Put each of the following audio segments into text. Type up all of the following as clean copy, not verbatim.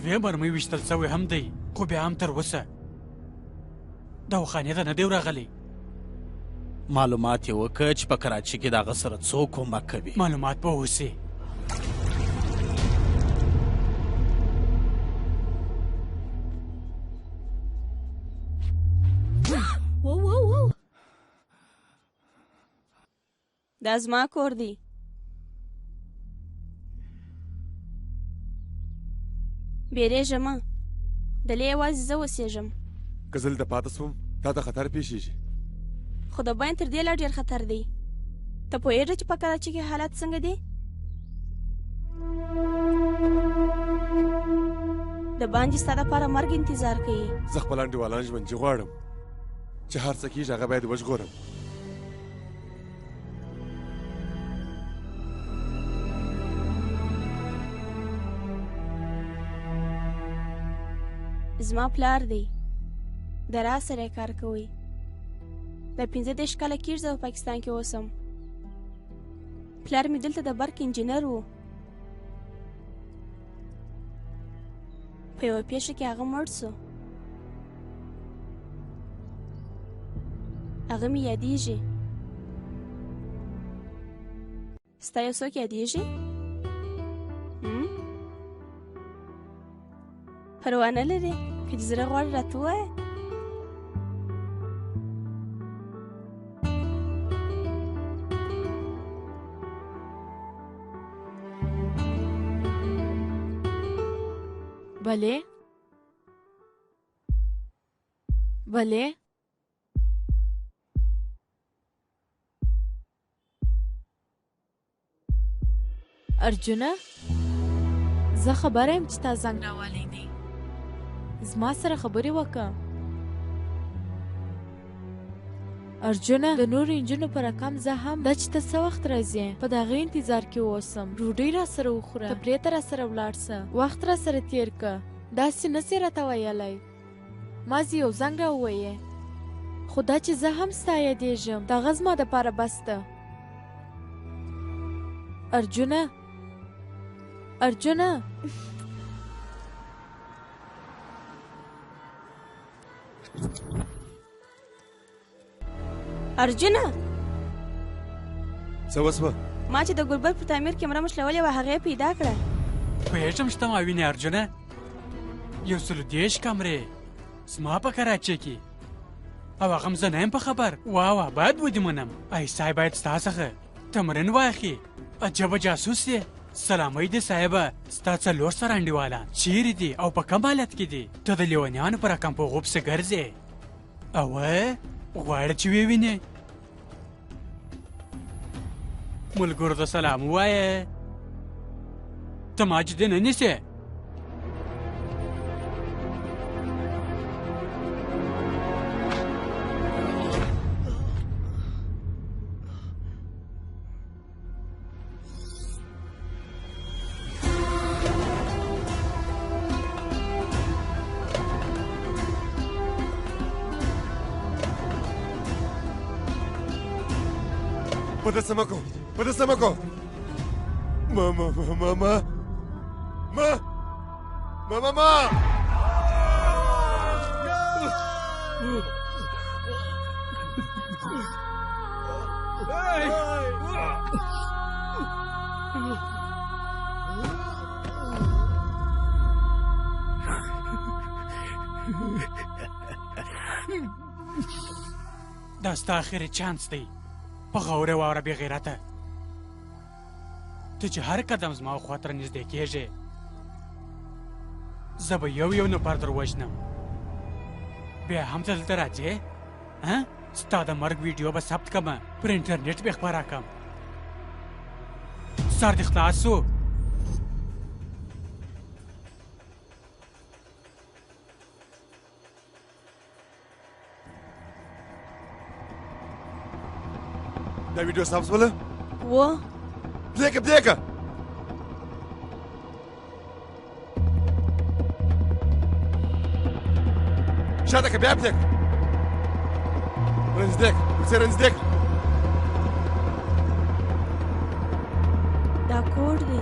دوی مرمۍ ویشتل شوی هم دی خو بیا هم تر اوسه دواخانې ته نه دی راغلی معلومات یې وکړه چې په کراچۍ کې د هغه سره څوک کومک کوي معلومات به اوسي دا زما کور دی بیریږه مه دلې یوازې زه اوسېږم که زه دلته پاته شوم تا ته خطر پیښیږي خو د باین تر دې لا ډېر خطر دی ته پوهېږې چې په کراچۍ کې حالات څنګه دي د باندې ستا دپاره مرګ انتظار کوي زه خپل انډیوالان ژوندي غواړم چې هر څه کېږي هغه باید وژغورم زما پلار دی د را سره یې کار کوي د 15 کاله کېږي زه په پاکستان کې اوسم پلار مې دلته د برق انجینر و په یوه پیښه کې هغه مړ سو هغه مې یادېږي ستا یو څوک یادېږي پروا نه لرې که دې زړه غواړي راته ووایه بله بله ارجونه زه خبره یم چې تا زنګ راوالی دی زما سره خبرې وکړه ارجونه د نورو نجونو په رقم زه هم دا چې ته څه وخت راځې په د هغې انتظار کې اوسم ډوډۍ را سره وخوره تفریح ته را سره ولاړ شه وخت را سره تېر که داسې نسې راته ویلی مازې یو زنګ را وویې خو دا چې زه هم ستا یادېږم دغه زما دپاره بس ده ارجونه ارجونه ارجونه څه وسوه ما چې د ګلبد په تعمیر کې مړه مشلولې وه هغې پیدا کړه پوهېږم چې ته ما وینې ارجونه 130 کمرې زما په کراچۍ کې او هغه هم زه نه یم په خبر واه باید ودې منم ای صاحب باید ستا څخه تمرین واخلي عجبه جاسوس یې سلامۍ دې صاحبه ستا 4 سره انډیوالان چیرې دي او په کوم حالت کې دي ته د لیونیانو په رقم په غوب پسې ګرځې اوه غواړه چې ویې وینې ملګرو ته سلام ووایه ته ما جدي نه نیسې Pădă să mă co! Pădă să mă co! Mama! دا ستا آخري چانس دی په غوره واوره بې غیرته ته چې هر قدم زما خواته رانږدې کېږې زه به یو نفر در وژنم بیا هم ته دلته راځې ستا د مرګ ویډیو به ثبت کړم پر انټرنیټ به خپاره کړم سر دې خلاص سو دا ویډیو ثبت شوله و پرېږه شاته که بیا پرېږه رنځدې کړه دا کور دی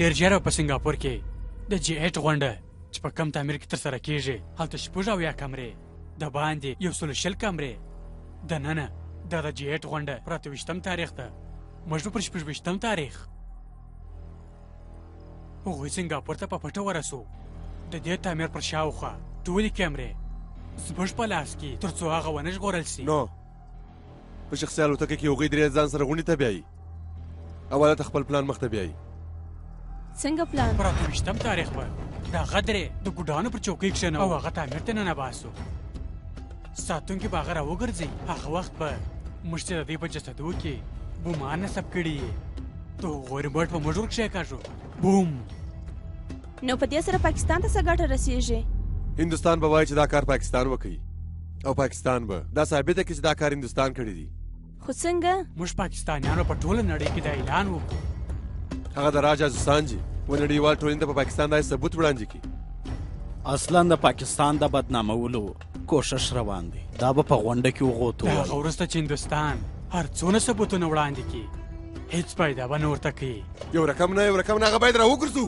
ډېر ژر په سنګاپور کې د جی 8 غونډه چې په کم تعمیر کې ترسره کېږي هلته 80 کمرې د باندې 120 کمرې دننه دا د جی 8 غونډه پر 28 تاریخ ده موږ پر 26 تاریخ هغوی سنګاپور ته په پټه ورسو د دې تعمیر پر شاوخوا ټولې کیمرې زموږ په لاس کې تر څو هغه ونه ژغورل سي نو په شخصي الوتکه کې هغوی درې ځان سره غونډې ته بیایي او هلته خپل پلان مخ ته بیایي څنګه پلان پر 28 تاریخ به دا غدرې د ګوډانو پر چوکۍ کښېنو او هغه تعمیر ته ننباسو ساتونکي به هغه راوګرځي هغه وخت به موږ چې د دوی په جسدو کې بومان نصب کړي د هغوی ریموټ په موږ ورکښېکاږو بوم نو په دې سره پاکستان ته څه ګټه رسیږي هندوستان به وایي چې دا کار پاکستان وکوي او پاکستان به دا ثابته کړي چې دا کار هندوستان کړی دی خو څنګه موږ پاکستانیانو په ټوله نړۍ کې دا اعلان وکړو هغه د راج ازسانجي و نړیوال ټولنې ته په پاکستان دا ثبوت وړاندې کړي اصلا د پاکستان د بدنامولو کوشش روان دی دا به په غونډه کې وغوتو د هغه وروسته چې هندوستان هر څونه ثبوتونه وړاندې کړي هیڅ پیدا به نه ورته کوي یو رقم نه هغه باید راوګرځو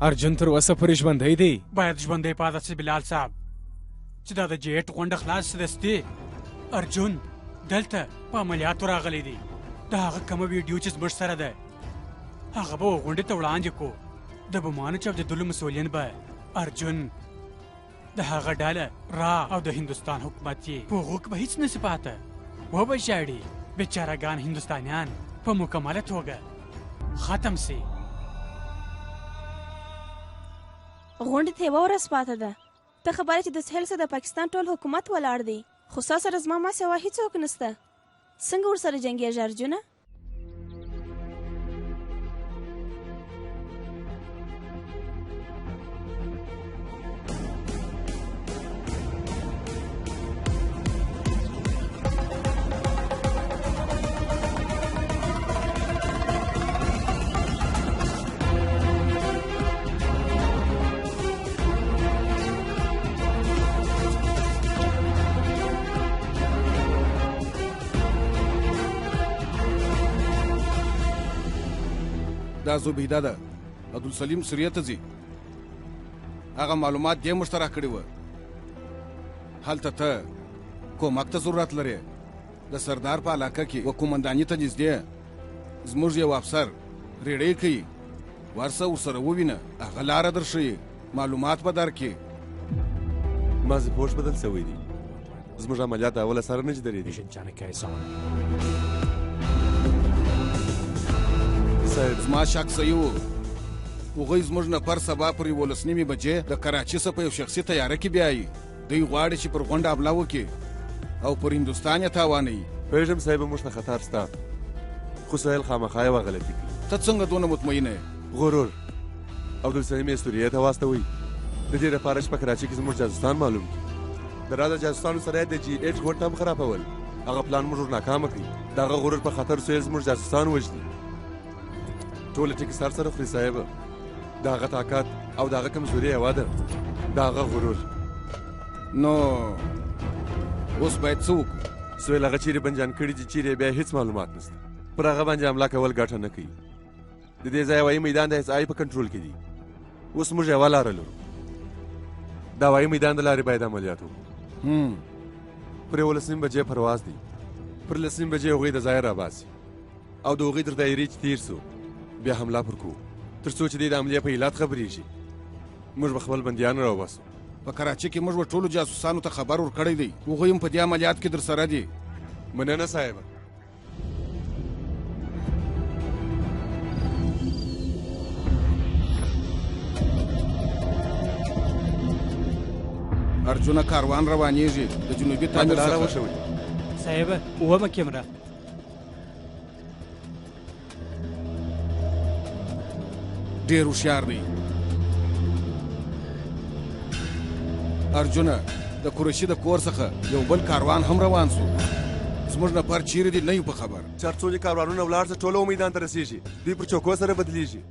ارجن تر اوسه پورې ژوندی دی باید ژوندی پاتې شي بلال صاحب چې دا د جی 8 غونډه خلاص دستي ارجن دلته په عملیاتو راغلی دی دا هغه کومه ویډیو چې زموږ سره ده هغه به غونډې ته وړاندې کو د بمانو چاودېدلو مسؤلین به ارجن د هغه ډله را او د هندوستان حکومت یې په هغو کې به هیڅ نسي پاته وبه ژاړي بیچارهګان هندوستانیان په مکمله توګه ختم سي غونډې ته یوه ورځ پاته ده ته خبره چې د سهیل سره د پاکستان ټول حکومت ولاړ دی خو ستا سره زما ما سوا هیڅوک نسته څنګه ورسره جنګېږي ارجونه دا زبیده ده عبدالسلیم سوریه ته ځي هغه معلومات دې موږ ته راکړي وه هلته ته کومک ته ضرورت لرې د سردار په علاقه کې و قومنداني ته نږدې زموږ یو افسر ریډۍ کوي ورسه ورسره ووینه هغه لاره درښیي معلومات به درکړي مازې پوش بدل سوی دی زموږ عملیات اوله سره نه جدرېدي زما شک صحیح و هغوی زموږ نفر سبا پر 11 بجې د کراچۍ څخه په یو شخصي تیاره کې بیایي دوی غواړي چې پر غونډه حمله وکړي او پر هندوستان یې تاوانوي پوهېږم صاحب موږ ته خطر سته خو سهیل خامخا یوه غلطي کوي ته څنګه دونه مطمئنه یې غرور عبدالسلیم یې سوریې ته واستوئ د دې لپاره چې په کراچۍ کې زموږ جاسوسان معلوم کړي د راز جاسوسانو سره یې د جی 8 غونډه هم خرابول هغه پلان موږ ناکامه کړي د هغه غرور په خطر سهیل زموږ جاسوسان وژني ټوله ټکي سر سره خوري صاحب د هغه طاقت او د هغه کمزوري یوه ده د هغه غرور نو اوس باید څه وکړو سهیل هغه چیرې بنجان کړي چې چیرې بیا هیڅ معلومات نشته پر هغه باندې حمله کول ګټه نه کوي د دې ځای هوایي میدان د SI په کنټرول کې دی اوس موږ یوه لاره لرو د هوایي میدان د لارې باید عملیات وکړو پر 11 بجې پرواز دی پر 10 بجې هغوی د ځای راباسي او د هغوی تر دایرې چې تیر سو بیا حمله پر کوو تر څو چې د عملیې په علت خبرېږي موږ به خپل بندیان راوباسو په کراچۍ کې موږ به ټولو جاسوسانو ته خبر ورکړی دی هغوی هم په دې عملیات کې در سره دي مننه صاحب ارجونه کاروان روانېږي د جنوبي تعمیر څخه صاحب اومه کیمره ډېر هوښیار دی ارجونه د قریشي د کور څخه یو بل کاروان هم روان سو زموږ نفر چیرې دی نه یو په خبر چرڅو چې کاروانونه ولاړ سه ټوله میدان ته رسېږي دوی پر چوکو سره بدلېږي